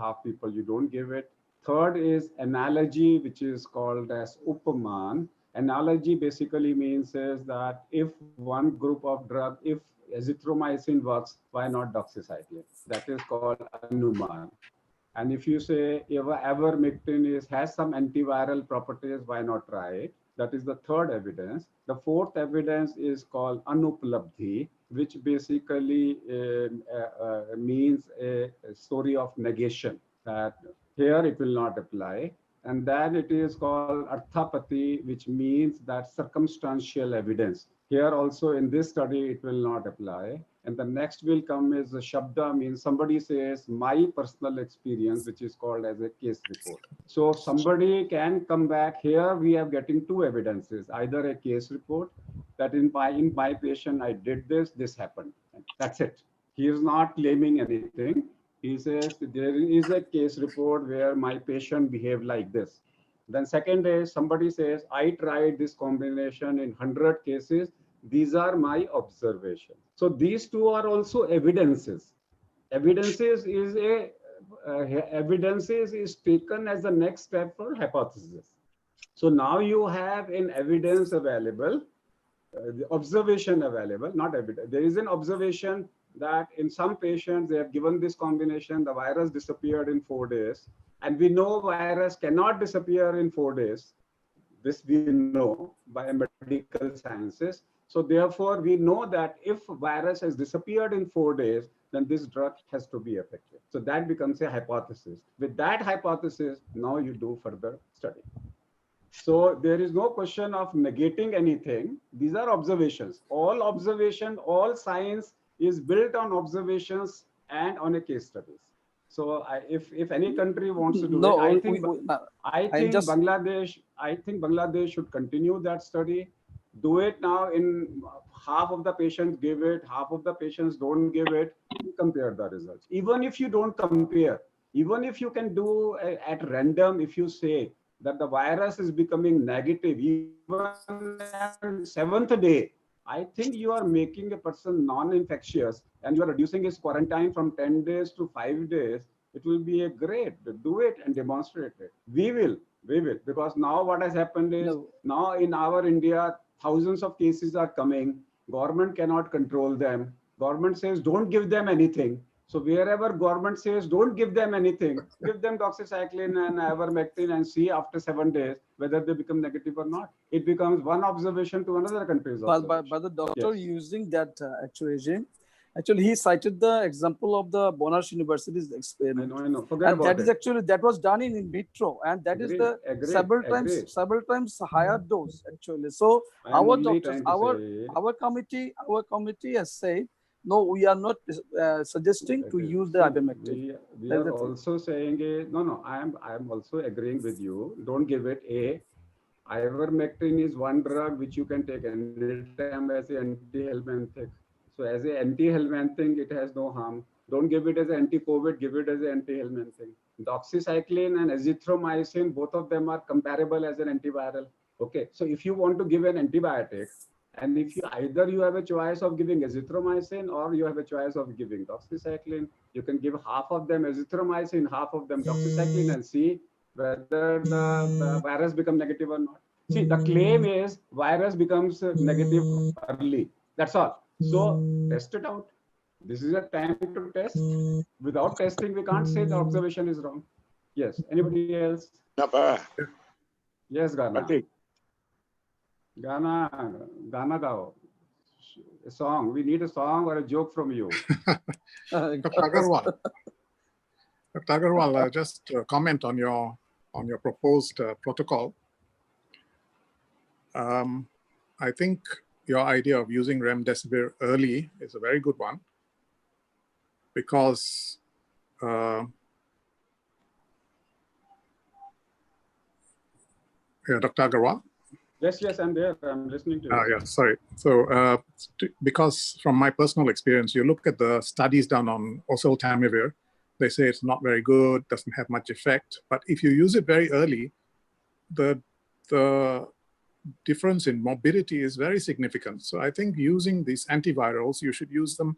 you don't give it. Third is analogy, which is called as upaman. Analogy basically means is that if one group of drug, if azithromycin works, why not doxycycline? That is called anuman. And if you say ivermectin has some antiviral properties, why not try it? That is the third evidence. The fourth evidence is called anuplabdhi, which basically means a story of negation, that here it will not apply. And then it is called arthapati, which means that circumstantial evidence. Here also in this study, it will not apply. And the next will come is the shabda, means somebody says my personal experience, which is called as a case report. So somebody can come back. Here we are getting 2 evidences, either a case report that in my patient, I did this happened. That's it. He is not claiming anything. He says there is a case report where my patient behaved like this. Then second is somebody says, I tried this combination in 100 cases. These are my observations. So these 2 are also evidences. Evidences is taken as the next step for hypothesis. So now you have an evidence available, the observation available, not evidence. There is an observation that in some patients, they have given this combination, the virus disappeared in 4 days. And we know virus cannot disappear in 4 days. This we know by medical sciences. So therefore, we know that if virus has disappeared in 4 days, then this drug has to be effective. So that becomes a hypothesis. With that hypothesis, now you do further study. So there is no question of negating anything. These are observations. All observation, all science is built on observations and on a case studies. So if any country wants to do it, I think Bangladesh should continue that study. Do it now. In half of the patients give it, half of the patients don't give it. Compare the results. Even if you don't compare, even if you can do at random, if you say that the virus is becoming negative, even at 7th day, I think you are making a person non-infectious and you are reducing his quarantine from 10 days to 5 days. It will be a great, do it and demonstrate it. We will, because now what has happened is now in our India, thousands of cases are coming. Government cannot control them. Government says, don't give them anything. So wherever government says, don't give them anything, give them doxycycline and ivermectin and see after 7 days whether they become negative or not. It becomes one observation to another country's observation. But the doctor using that regime, actually he cited the example of the Monash University's experiment. I know. Forget and about that is actually, that was done in vitro, and that is the several times higher dose actually. So our doctors, our committee has said, no, we are not suggesting to use the ivermectin. We are also saying, no, I am also agreeing with you. Don't give it. Ivermectin is one drug which you can take anytime as an anti-helminthic. So as an anti-helminthic, it has no harm. Don't give it as an anti-COVID, give it as an anti-helminthic. Doxycycline and azithromycin, both of them are comparable as an antiviral. Okay, so if you want to give an antibiotic And if you either you have a choice of giving azithromycin or you have a choice of giving doxycycline, you can give half of them azithromycin, half of them doxycycline, and see whether the virus become negative or not. See, the claim is virus becomes negative early. That's all. So test it out. This is a time to test. Without testing, we can't say the observation is wrong. Yes. Anybody else? Yes, Ghana. Ghana Gao. A song. We need a song or a joke from you. Dr. Agarwal. Dr. Agarwal, just comment on your proposed protocol. I think your idea of using Remdesivir early is a very good one, because yeah, Dr. Agarwal? Yes, I'm there. I'm listening to you. Yeah, sorry. So because from my personal experience, you look at the studies done on oseltamivir, they say it's not very good, doesn't have much effect. But if you use it very early, the difference in morbidity is very significant. So I think using these antivirals, you should use them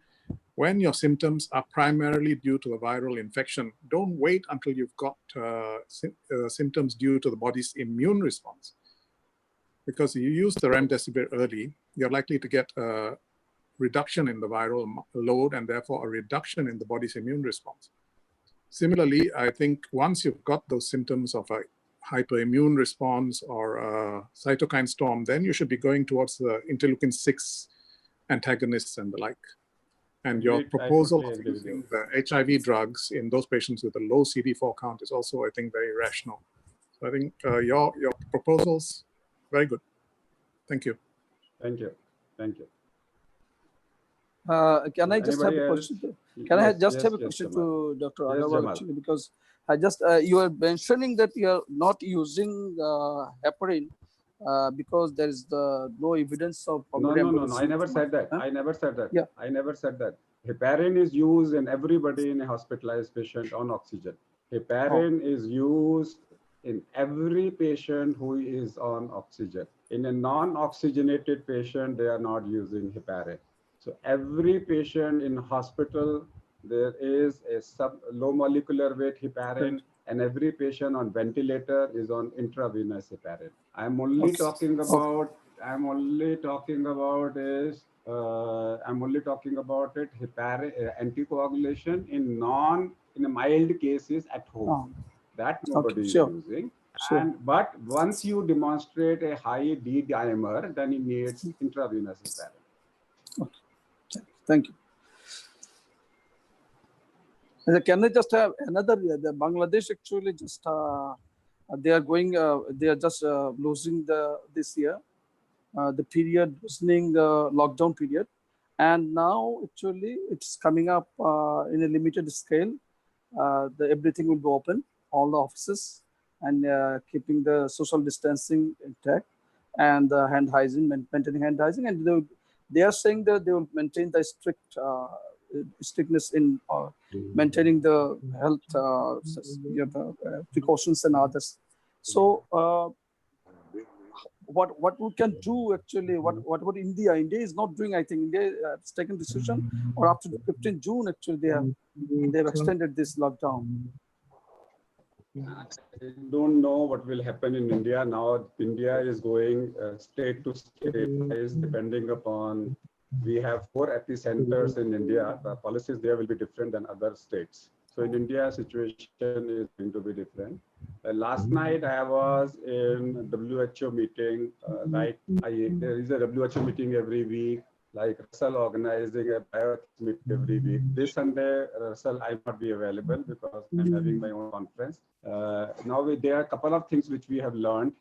when your symptoms are primarily due to a viral infection. Don't wait until you've got symptoms due to the body's immune response. Because you use the Remdesivir early, you're likely to get a reduction in the viral load and therefore a reduction in the body's immune response. Similarly, I think once you've got those symptoms of a hyperimmune response or a cytokine storm, then you should be going towards the interleukin-6 antagonists and the like. And your proposal of using the HIV drugs in those patients with a low CD4 count is also, I think, very rational. So I think your proposals, very good. Thank you. Thank you. Thank you. Can I just have a question? Can I just have a question to Dr. Agarwal, actually, because I just you are mentioning that you are not using heparin because there is no evidence of. No. I never said that. Huh? I never said that. Yeah. I never said that. Heparin is used in everybody in a hospitalized patient on oxygen. Heparin is used in every patient who is on oxygen. In a non-oxygenated patient, they are not using heparin. So every patient in hospital, there is a low molecular weight heparin, and every patient on ventilator is on intravenous heparin. I'm only talking about heparin anticoagulation in mild cases at home. That nobody is using. But once you demonstrate a high D dimer, then it needs intravenous heparin. Okay. Thank you. Can I just have another? The Bangladesh actually just they are going. They are just losing this year the period, loosening the lockdown period, and now actually it's coming up in a limited scale. Everything will be open, all the offices, and keeping the social distancing intact and hand hygiene, maintaining hand hygiene, and they are saying that they will maintain the strictness in maintaining the health precautions and others. So what we can do actually, what India is not doing, I think India has taken decision, or up to the 15th June actually they have extended this lockdown. I don't know what will happen in India now. India is going state to state, depending upon. We have 4 epicenters in India. The policies there will be different than other states. So in India, situation is going to be different. Last night I was in WHO meeting. There is a WHO meeting every week. Like Russell organizing a bioethics meeting every week. This Sunday, Russell, I might be available because I'm having my own conference. Now there are a couple of things which we have learned.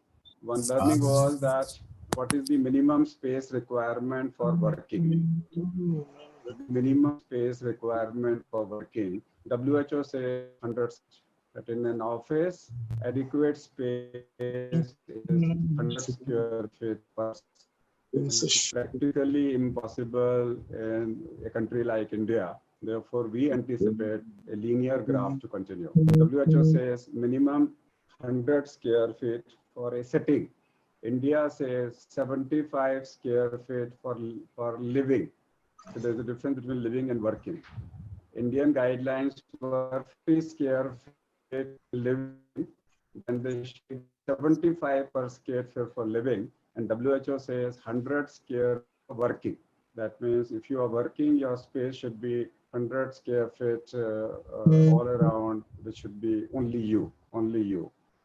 One learning was that what is the minimum space requirement for working? Minimum space requirement for working. WHO says 100, but in an office, adequate space is 100 square feet per. It's practically impossible in a country like India. Therefore, we anticipate a linear graph to continue. WHO says minimum 100 square feet for a setting. India says 75 square feet for living. So there's a difference between living and working. Indian guidelines were 50 square feet living, then they should 75 per square feet for living, and WHO says 100 square for working. That means if you are working, your space should be 100 square feet all around, which should be only you.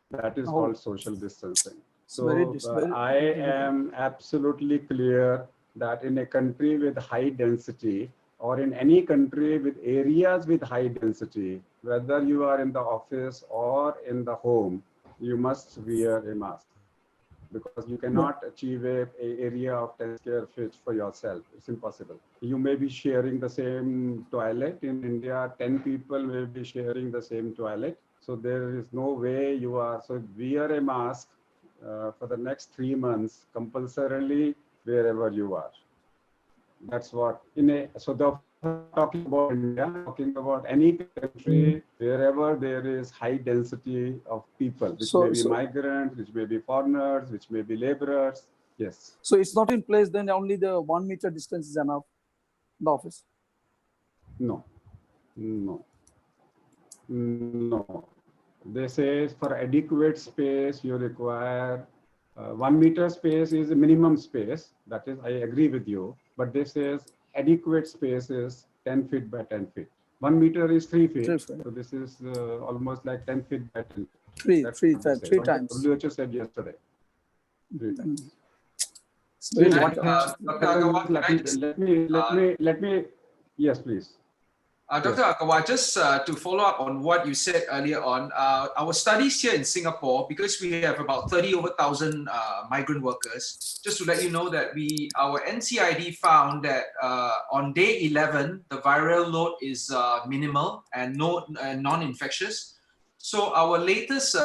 That is called social distancing. So I am absolutely clear that in a country with high density, or in any country with areas with high density, whether you are in the office or in the home, you must wear a mask, because you cannot achieve a area of 10 square feet for yourself. It's impossible. You may be sharing the same toilet. In India, 10 people may be sharing the same toilet. So there is no way you are. So wear a mask for the next 3 months, compulsorily, wherever you are. That's what so the talking about India, talking about any country wherever there is high density of people, which may be migrants, which may be foreigners, which may be laborers. Yes. So it's not in place, then only the 1 meter distance is enough in the office? No. They say for adequate space, you require 1 meter space is a minimum space. That is, I agree with you. But this says adequate space is 10 feet by 10 feet. 1 meter is 3 feet. So this is almost like 10 feet by 10 feet. Three times. WHO said yesterday. 3 times. Let me. Yes, please. Dr. Akawa, just to follow up on what you said earlier on, our studies here in Singapore, because we have about 30 over 1,000 migrant workers, just to let you know that our NCID found that on day 11, the viral load is minimal and non-infectious. So our latest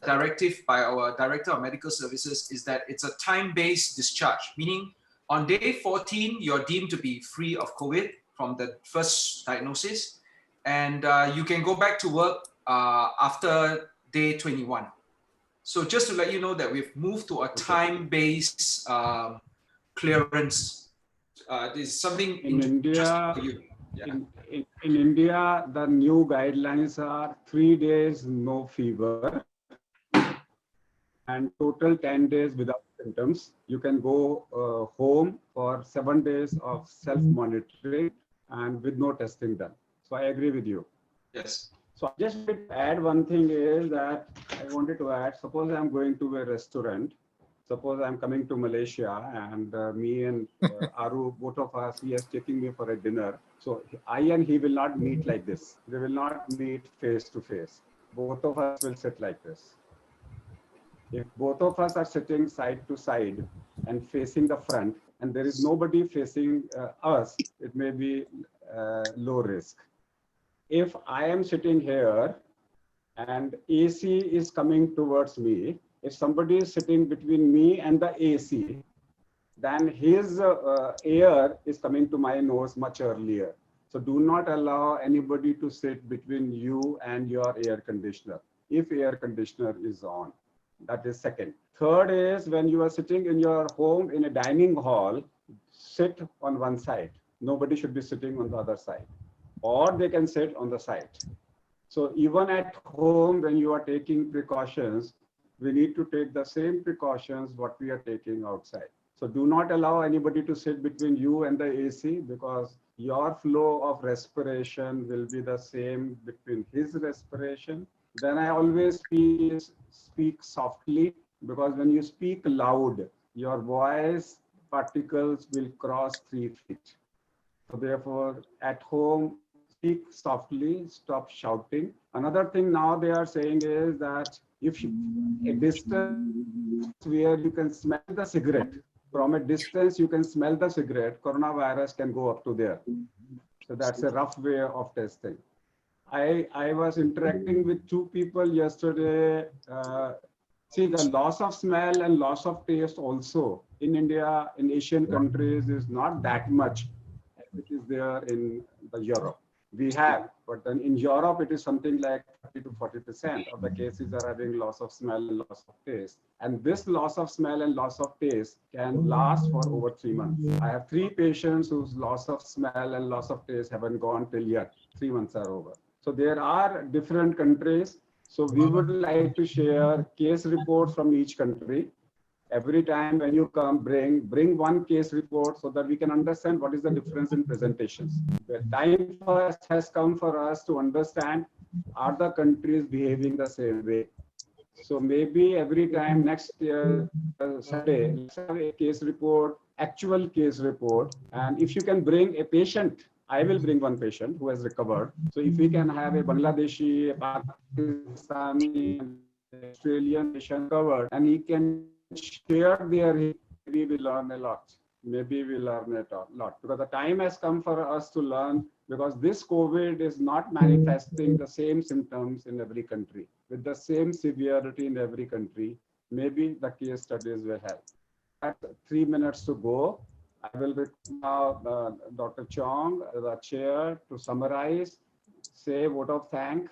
directive by our Director of Medical Services is that it's a time-based discharge, meaning on day 14, you're deemed to be free of COVID from the first diagnosis, and you can go back to work after day 21. So just to let you know that we've moved to a time-based clearance. This is something in India. For you. Yeah. In India, the new guidelines are 3 days no fever and total 10 days without symptoms. You can go home for 7 days of self-monitoring and with no testing done. So I agree with you. Yes. So I just wanted to add one thing is that I wanted to add, suppose I'm going to a restaurant. Suppose I'm coming to Malaysia and me and Aru, both of us, he is taking me for a dinner. So I and he will not meet like this. We will not meet face to face. Both of us will sit like this. If both of us are sitting side to side and facing the front, and there is nobody facing us, it may be low risk. If I am sitting here and AC is coming towards me, if somebody is sitting between me and the AC, then his air is coming to my nose much earlier. So do not allow anybody to sit between you and your air conditioner, if air conditioner is on. That is second. Third is when you are sitting in your home in a dining hall, sit on one side. Nobody should be sitting on the other side, or they can sit on the side. So even at home, when you are taking precautions, we need to take the same precautions what we are taking outside. So do not allow anybody to sit between you and the AC, because your flow of respiration will be the same between his respiration. Then I always speak softly, because when you speak loud, your voice particles will cross 3 feet. So therefore, at home, speak softly, stop shouting. Another thing now they are saying is that if a distance where you can smell the cigarette, from a distance you can smell the cigarette, coronavirus can go up to there. So that's a rough way of testing. I was interacting with 2 people yesterday. See, the loss of smell and loss of taste also in India, in Asian countries, is not that much as it is there in Europe. we have. But then in Europe, it is something like 30 to 40% of the cases are having loss of smell and loss of taste. And this loss of smell and loss of taste can last for over 3 months. I have 3 patients whose loss of smell and loss of taste haven't gone till yet. 3 months are over. So there are different countries. So we would like to share case reports from each country. Every time when you come, bring one case report so that we can understand what is the difference in presentations. The time first has come for us to understand, are the countries behaving the same way? So maybe every time next year, Sunday, let's have a case report, actual case report. And if you can bring a patient, I will bring one patient who has recovered. So if we can have a Bangladeshi, a Pakistani, Australian patient covered, and he can share their, maybe we learn a lot. Maybe we learn a lot, because the time has come for us to learn, because this COVID is not manifesting the same symptoms in every country with the same severity in every country. Maybe the case studies will help. At 3 minutes to go, I will now Dr. Chong, the chair, to summarize, say a vote of thanks,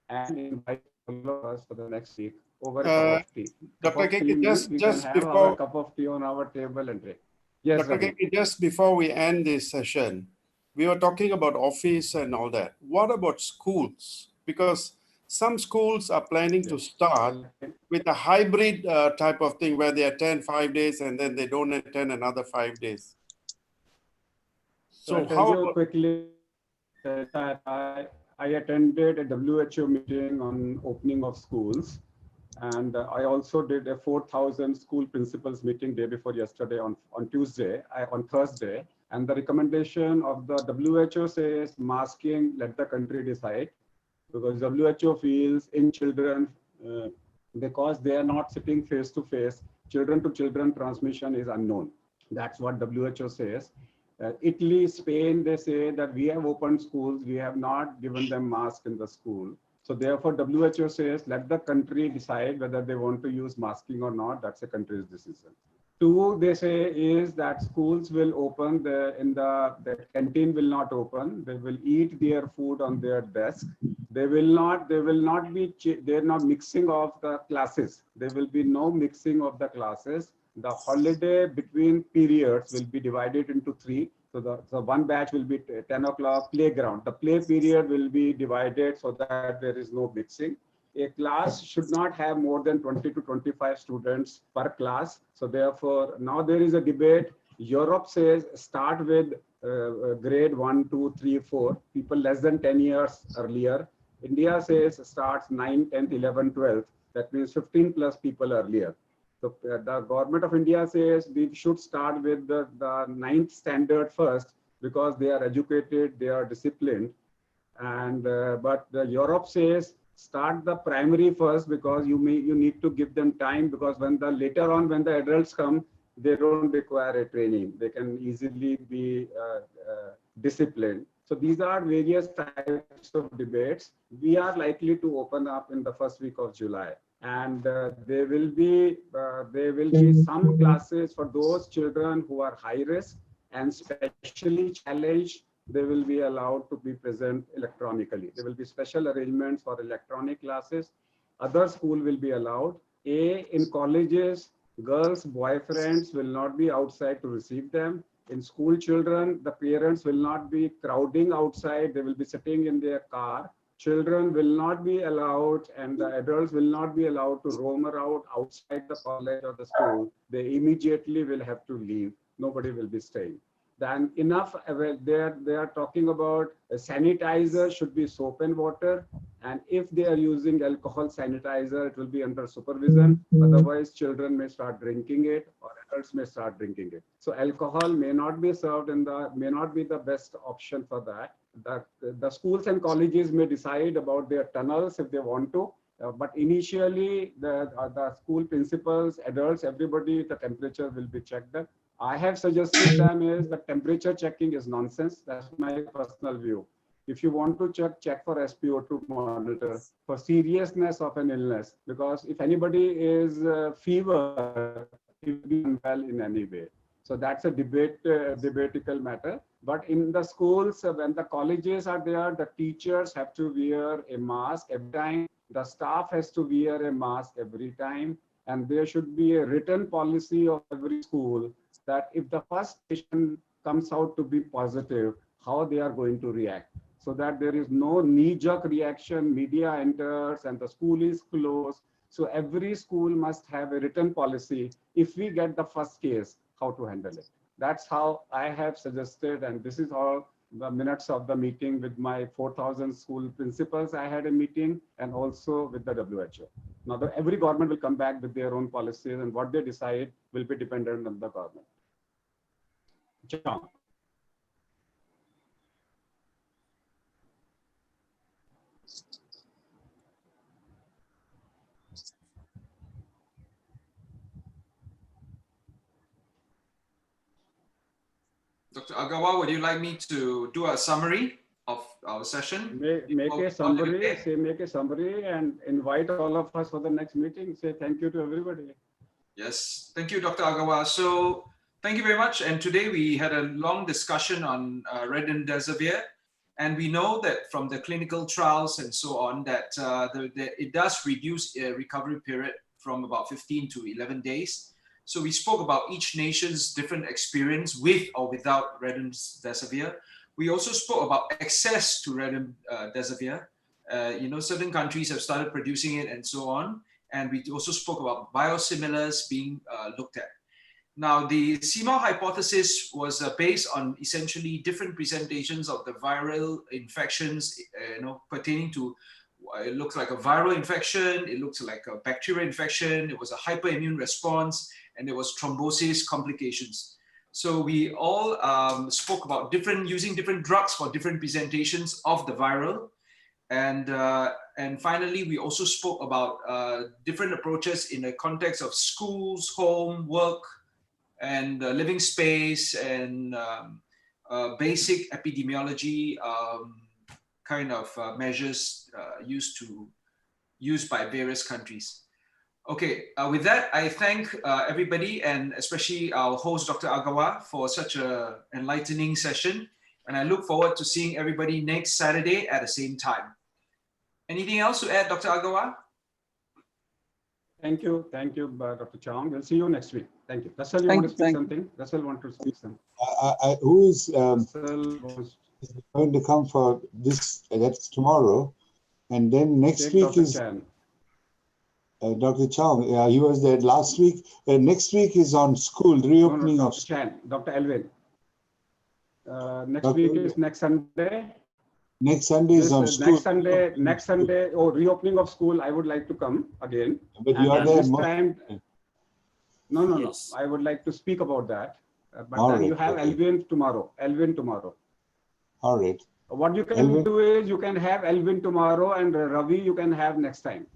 and invite all of us for the next week over a cup of tea. Dr. Keke, just have before our cup of tea on our table and drink. Yes, Dr. Keke, just before we end this session, we were talking about office and all that. What about schools? Because some schools are planning to start with a hybrid type of thing where they attend 5 days and then they don't attend another 5 days. So how you quickly that I attended a WHO meeting on opening of schools. And I also did a 4,000 school principals meeting day before yesterday on Thursday. And the recommendation of the WHO says masking, let the country decide. Because WHO feels in children, because they are not sitting face to face, children to children transmission is unknown. That's what WHO says. Italy, Spain, they say that we have opened schools, we have not given them masks in the school. So therefore, WHO says, let the country decide whether they want to use masking or not. That's a country's decision. 2, they say, is that schools will open, the canteen will not open. They will eat their food on their desk. They're not mixing of the classes. There will be no mixing of the classes. The holiday between periods will be divided into 3. So one batch will be 10 o'clock playground. The play period will be divided so that there is no mixing. A class should not have more than 20 to 25 students per class. So therefore, now there is a debate. Europe says start with grade 1, 2, 3, 4, people less than 10 years earlier. India says starts 9, 10, 11, 12. That means 15 plus people earlier. So the government of India says we should start with the 9th standard first, because they are educated, they are disciplined. And but Europe says start the primary first, because you need to give them time, because later on when the adults come, they don't require a training. They can easily be disciplined. So these are various types of debates. We are likely to open up in the first week of July. And there will be some classes for those children who are high risk and specially challenged. They will be allowed to be present electronically. There will be special arrangements for electronic classes. Other school will be allowed. In colleges, girls' boyfriends will not be outside to receive them. In school children, the parents will not be crowding outside. They will be sitting in their car. Children will not be allowed, and the adults will not be allowed to roam around outside the college or the school. They immediately will have to leave. Nobody will be staying. Then enough, they are talking about sanitizer should be soap and water. And if they are using alcohol sanitizer, it will be under supervision. Otherwise, children may start drinking it, or adults may start drinking it. So alcohol may not be served may not be the best option for that. The schools and colleges may decide about their tunnels if they want to. But initially, the school principals, adults, everybody, the temperature will be checked. I have suggested them is that temperature checking is nonsense. That's my personal view. If you want to check for SpO2 monitor for seriousness of an illness, because if anybody is fever, it will be unwell in any way. So that's a debatable matter. But in the schools, when the colleges are there, the teachers have to wear a mask every time. The staff has to wear a mask every time. And there should be a written policy of every school that if the first patient comes out to be positive, how they are going to react. So that there is no knee-jerk reaction, media enters and the school is closed. So every school must have a written policy. If we get the first case, how to handle it. That's how I have suggested, and this is all the minutes of the meeting with my 4,000 school principals. I had a meeting, and also with the WHO. Now, every government will come back with their own policies, and what they decide will be dependent on the government. John. Dr. Agawa, would you like me to do a summary of our session? Make a summary and invite all of us for the next meeting. Say thank you to everybody. Yes, thank you, Dr. Agawa. So thank you very much. And today we had a long discussion on Remdesivir. And we know that from the clinical trials and so on, that it does reduce a recovery period from about 15 to 11 days. So we spoke about each nation's different experience with or without Remdesivir. We also spoke about access to Remdesivir. Certain countries have started producing it and so on. And we also spoke about biosimilars being looked at. Now, the CMAAO hypothesis was based on essentially different presentations of the viral infections, pertaining to, it looks like a viral infection, it looks like a bacterial infection, it was a hyperimmune response, and there was thrombosis complications. So we all spoke about using different drugs for different presentations of the viral. And finally, we also spoke about different approaches in the context of schools, home, work, and living space, and basic epidemiology kind of measures used by various countries. Okay, with that, I thank everybody, and especially our host, Dr. Agawa, for such an enlightening session. And I look forward to seeing everybody next Saturday at the same time. Anything else to add, Dr. Agawa? Thank you, Dr. Chong. We'll see you next week. Thank you. Russell, you want to speak something? Russell want to speak something. Who is going to come for this? That's tomorrow, and then next week Dr. is Chan. Dr. Chong. He was there last week. Next week is on school reopening Dr. of. Chan, Dr. Elvin. Next week is next Sunday. Next Sunday is on school. Next Sunday, reopening of school. I would like to come again. But you are there. This time, no. I would like to speak about that. But then you have Elvin tomorrow. All right. What you can do is you can have Elvin tomorrow, and Ravi you can have next time.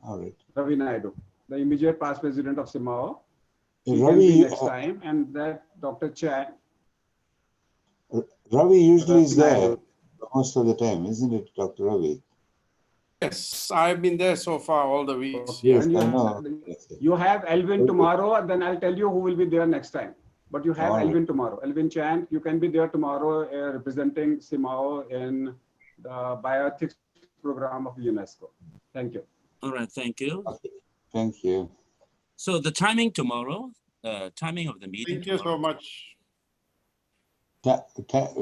All right. Ravi Naidu, the immediate past president of CMAAO. Ravi next time, and that Dr. Chan. Ravi usually is there most of the time, isn't it, Dr. Ravi? Yes, I've been there so far all the weeks. Yes, I know. You have Elvin tomorrow, and then I'll tell you who will be there next time. But you have Elvin tomorrow. Elvin Chan, you can be there tomorrow representing CMAAO in the bioethics program of UNESCO. Thank you. All right, thank you. Okay. Thank you. So the timing tomorrow, timing of the meeting. Thank you so much.